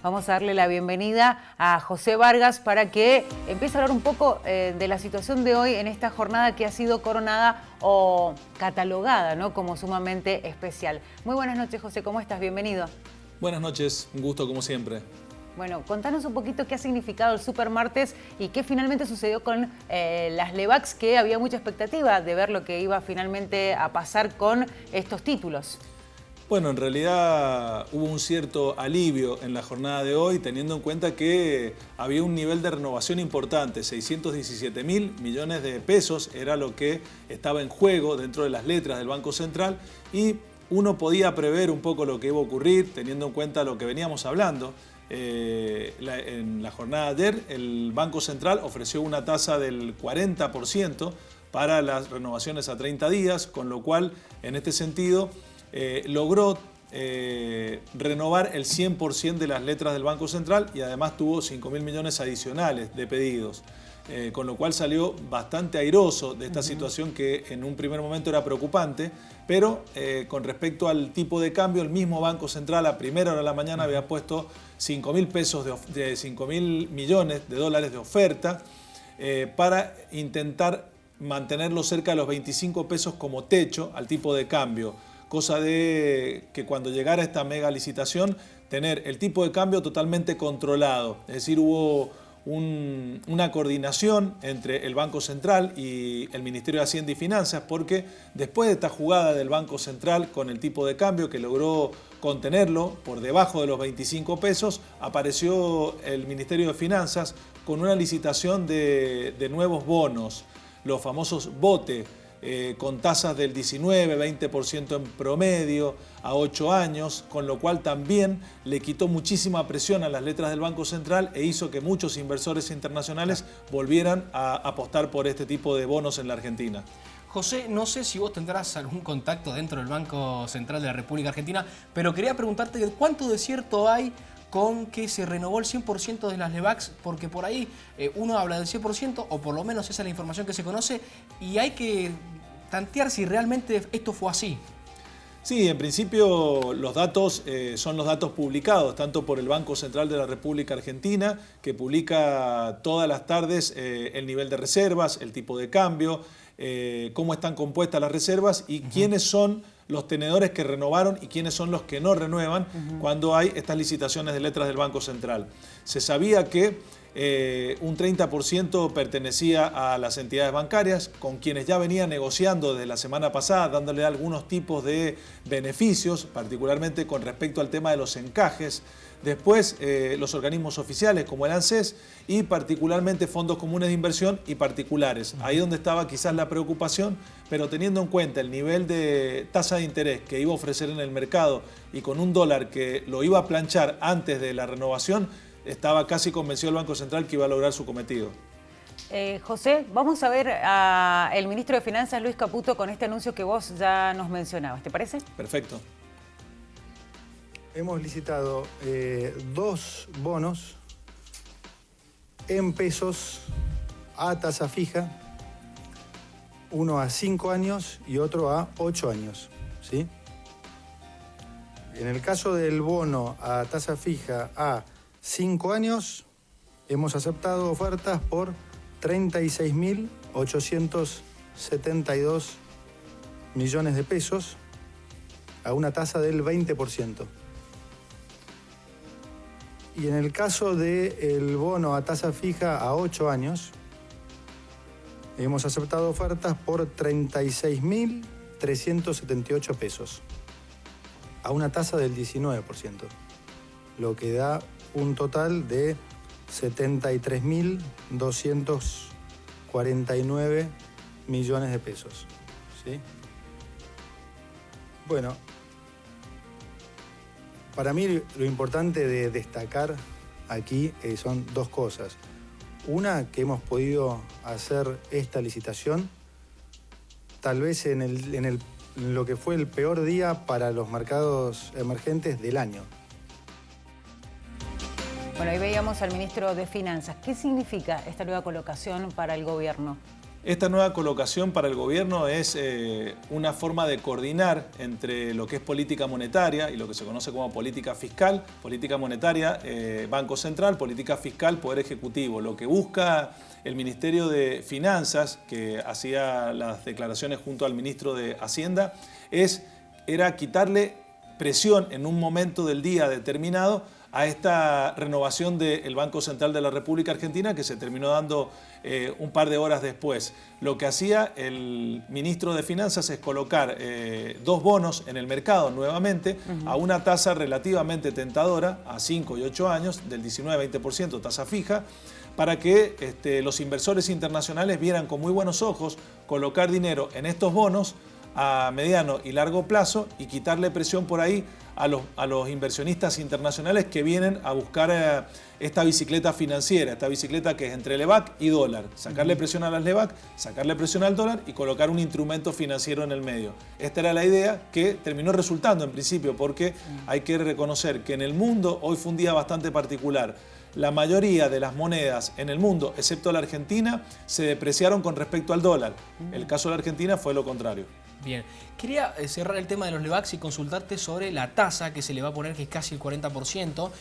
Vamos a darle la bienvenida a José Vargas para que empiece a hablar un poco de la situación de hoy en esta jornada que ha sido coronada o catalogada, ¿no?, como sumamente especial. Muy buenas noches, José, ¿cómo estás? Bienvenido. Buenas noches, un gusto como siempre. Bueno, contanos un poquito qué ha significado el Supermartes y qué finalmente sucedió con las Levax, que había mucha expectativa de ver lo que iba finalmente a pasar con estos títulos. Bueno, en realidad hubo un cierto alivio en la jornada de hoy, teniendo en cuenta que había un nivel de renovación importante. 617.000 millones de pesos era lo que estaba en juego dentro de las letras del Banco Central, y uno podía prever un poco lo que iba a ocurrir, teniendo en cuenta lo que veníamos hablando. En la jornada de ayer, el Banco Central ofreció una tasa del 40% para las renovaciones a 30 días, con lo cual, en este sentido, logró renovar el 100% de las letras del Banco Central, y además tuvo 5.000 millones adicionales de pedidos. Con lo cual salió bastante airoso de esta situación que en un primer momento era preocupante, pero con respecto al tipo de cambio, el mismo Banco Central a primera hora de la mañana había puesto 5.000 millones de dólares de oferta para intentar mantenerlo cerca de los 25 pesos como techo al tipo de cambio, cosa de que cuando llegara esta mega licitación tener el tipo de cambio totalmente controlado. Es decir, hubo una coordinación entre el Banco Central y el Ministerio de Hacienda y Finanzas, porque después de esta jugada del Banco Central con el tipo de cambio que logró contenerlo por debajo de los 25 pesos, apareció el Ministerio de Finanzas con una licitación de nuevos bonos, los famosos BOTE, con tasas del 19-20% en promedio a 8 años, con lo cual también le quitó muchísima presión a las letras del Banco Central e hizo que muchos inversores internacionales volvieran a apostar por este tipo de bonos en la Argentina. José, no sé si vos tendrás algún contacto dentro del Banco Central de la República Argentina, pero quería preguntarte cuánto de cierto hay con que se renovó el 100% de las Levax, porque por ahí uno habla del 100%, o por lo menos esa es la información que se conoce, y hay que tantear si realmente esto fue así. Sí, en principio los datos son los datos publicados, tanto por el Banco Central de la República Argentina, que publica todas las tardes el nivel de reservas, el tipo de cambio, cómo están compuestas las reservas y quiénes son los tenedores que renovaron y quiénes son los que no renuevan cuando hay estas licitaciones de letras del Banco Central. Se sabía que un 30% pertenecía a las entidades bancarias, con quienes ya venía negociando desde la semana pasada, dándole algunos tipos de beneficios, particularmente con respecto al tema de los encajes. Después los organismos oficiales como el ANSES y particularmente fondos comunes de inversión y particulares. Ahí donde estaba quizás la preocupación, pero teniendo en cuenta el nivel de tasa de interés que iba a ofrecer en el mercado y con un dólar que lo iba a planchar antes de la renovación, estaba casi convencido el Banco Central que iba a lograr su cometido. José, vamos a ver al ministro de Finanzas, Luis Caputo, con este anuncio que vos ya nos mencionabas. ¿Te parece? Perfecto. Hemos licitado 2 bonos en pesos a tasa fija, uno a 5 años y otro a 8 años, ¿sí? En el caso del bono a tasa fija a 5 años, hemos aceptado ofertas por 36.872 millones de pesos a una tasa del 20%. Y en el caso del bono a tasa fija a 8 años, hemos aceptado ofertas por 36.378 pesos a una tasa del 19%, lo que da un total de 73.249 millones de pesos, ¿sí? Bueno, para mí lo importante de destacar aquí son 2 cosas. Una, que hemos podido hacer esta licitación tal vez en lo que fue el peor día para los mercados emergentes del año. Bueno, ahí veíamos al ministro de Finanzas. ¿Qué significa esta nueva colocación para el gobierno? Esta nueva colocación para el gobierno es una forma de coordinar entre lo que es política monetaria y lo que se conoce como política fiscal. Política monetaria, Banco Central; política fiscal, Poder Ejecutivo. Lo que busca el Ministerio de Finanzas, que hacía las declaraciones junto al ministro de Hacienda, era quitarle presión en un momento del día determinado a esta renovación del Banco Central de la República Argentina, que se terminó dando un par de horas después. Lo que hacía el ministro de Finanzas es colocar 2 bonos en el mercado nuevamente a una tasa relativamente tentadora, a 5 y 8 años, del 19-20% tasa fija, para que los inversores internacionales vieran con muy buenos ojos colocar dinero en estos bonos a mediano y largo plazo y quitarle presión por ahí a los inversionistas internacionales que vienen a buscar esta bicicleta financiera, esta bicicleta que es entre LEVAC y dólar. Sacarle presión a las LEVAC, sacarle presión al dólar y colocar un instrumento financiero en el medio. Esta era la idea que terminó resultando en principio, porque hay que reconocer que en el mundo hoy fue un día bastante particular. La mayoría de las monedas en el mundo, excepto la Argentina, se depreciaron con respecto al dólar. El caso de la Argentina fue lo contrario. Bien, quería cerrar el tema de los LEVACs y consultarte sobre la tasa que se le va a poner, que es casi el 40%.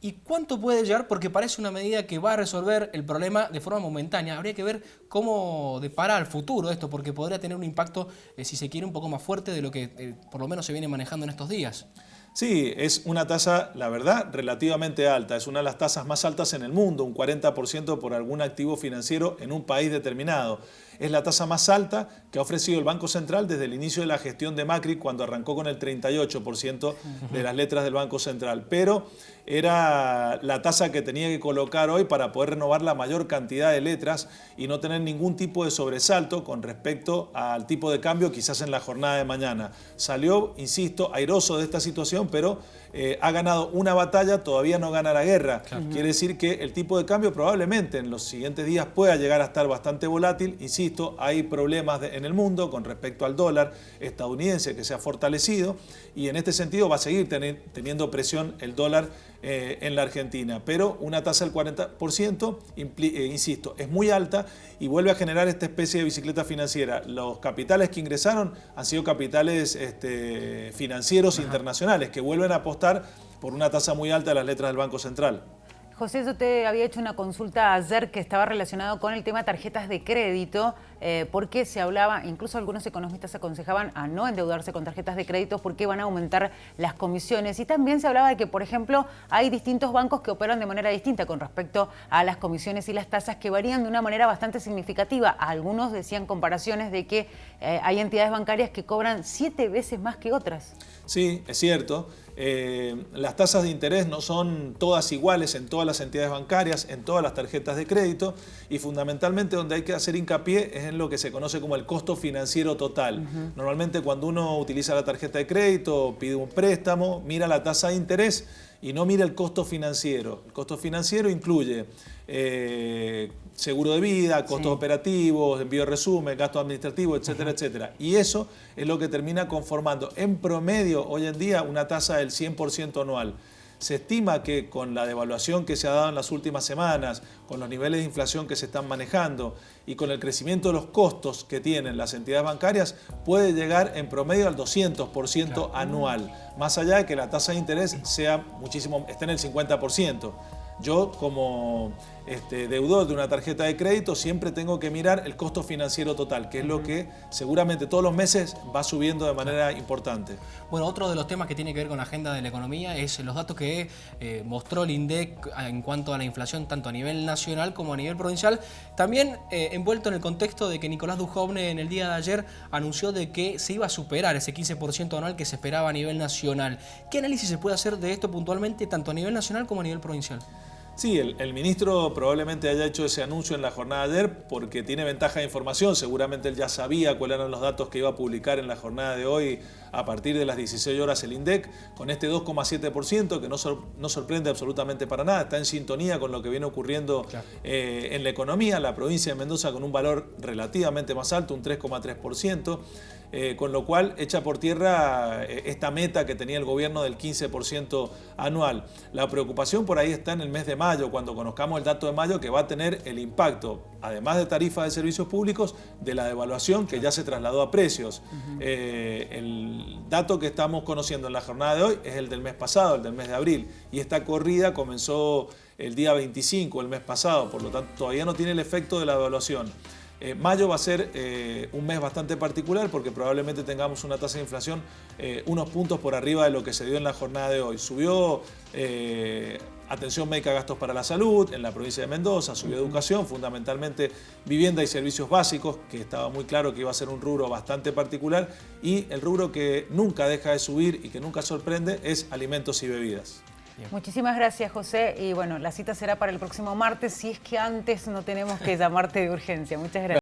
¿Y cuánto puede llegar? Porque parece una medida que va a resolver el problema de forma momentánea. Habría que ver cómo depara al futuro esto, porque podría tener un impacto, si se quiere, un poco más fuerte de lo que por lo menos se viene manejando en estos días. Sí, es una tasa, la verdad, relativamente alta. Es una de las tasas más altas en el mundo, un 40% por algún activo financiero en un país determinado. Es la tasa más alta que ha ofrecido el Banco Central desde el inicio de la gestión de Macri, cuando arrancó con el 38% de las letras del Banco Central. Pero era la tasa que tenía que colocar hoy para poder renovar la mayor cantidad de letras y no tener ningún tipo de sobresalto con respecto al tipo de cambio quizás en la jornada de mañana. Salió, insisto, airoso de esta situación, pero ha ganado una batalla, todavía no gana la guerra. Quiere decir que el tipo de cambio probablemente en los siguientes días pueda llegar a estar bastante volátil. Insisto, hay problemas en el mundo con respecto al dólar estadounidense, que se ha fortalecido, y en este sentido va a seguir teniendo presión el dólar en la Argentina. Pero una tasa del 40%, insisto, es muy alta y vuelve a generar esta especie de bicicleta financiera. Los capitales que ingresaron han sido capitales financieros internacionales, que vuelven a apostar por una tasa muy alta de las letras del Banco Central. José, yo te había hecho una consulta ayer que estaba relacionado con el tema de tarjetas de crédito, porque se hablaba, incluso algunos economistas aconsejaban a no endeudarse con tarjetas de crédito porque van a aumentar las comisiones. Y también se hablaba de que, por ejemplo, hay distintos bancos que operan de manera distinta con respecto a las comisiones y las tasas, que varían de una manera bastante significativa. Algunos decían comparaciones de que hay entidades bancarias que cobran 7 veces más que otras. Sí, es cierto. Las tasas de interés no son todas iguales en todas las entidades bancarias, en todas las tarjetas de crédito, y fundamentalmente donde hay que hacer hincapié es en lo que se conoce como el costo financiero total. Normalmente cuando uno utiliza la tarjeta de crédito, pide un préstamo, mira la tasa de interés y no mira el costo financiero. El costo financiero incluye seguro de vida, costos operativos, envío de resumen, gastos administrativos, etcétera, etcétera. Y eso es lo que termina conformando en promedio hoy en día una tasa del 100% anual. Se estima que con la devaluación que se ha dado en las últimas semanas, con los niveles de inflación que se están manejando y con el crecimiento de los costos que tienen las entidades bancarias, puede llegar en promedio al 200% anual, más allá de que la tasa de interés sea esté en el 50%. Yo, como deudor de una tarjeta de crédito, siempre tengo que mirar el costo financiero total, que es lo que seguramente todos los meses va subiendo de manera importante. Bueno, otro de los temas que tiene que ver con la agenda de la economía es los datos que mostró el INDEC en cuanto a la inflación, tanto a nivel nacional como a nivel provincial. También envuelto en el contexto de que Nicolás Dujovne en el día de ayer anunció de que se iba a superar ese 15% anual que se esperaba a nivel nacional. ¿Qué análisis se puede hacer de esto puntualmente, tanto a nivel nacional como a nivel provincial? Sí, el ministro probablemente haya hecho ese anuncio en la jornada de ayer porque tiene ventaja de información. Seguramente él ya sabía cuáles eran los datos que iba a publicar en la jornada de hoy a partir de las 16 horas el INDEC, con este 2,7% que no sorprende absolutamente para nada. Está en sintonía con lo que viene ocurriendo en la economía. La provincia de Mendoza con un valor relativamente más alto, un 3,3%. con lo cual echa por tierra esta meta que tenía el gobierno del 15% anual. La preocupación por ahí está en el mes de mayo, cuando conozcamos el dato de mayo, que va a tener el impacto, además de tarifas de servicios públicos, de la devaluación que ya se trasladó a precios. El dato que estamos conociendo en la jornada de hoy es el del mes pasado, el del mes de abril, y esta corrida comenzó el día 25, el mes pasado, por lo tanto todavía no tiene el efecto de la devaluación. Mayo va a ser un mes bastante particular porque probablemente tengamos una tasa de inflación unos puntos por arriba de lo que se dio en la jornada de hoy. Subió atención médica, gastos para la salud en la provincia de Mendoza, subió educación, fundamentalmente vivienda y servicios básicos, que estaba muy claro que iba a ser un rubro bastante particular, y el rubro que nunca deja de subir y que nunca sorprende es alimentos y bebidas. Bien. Muchísimas gracias, José. Y bueno, la cita será para el próximo martes, si es que antes no tenemos que llamarte de urgencia. Muchas gracias.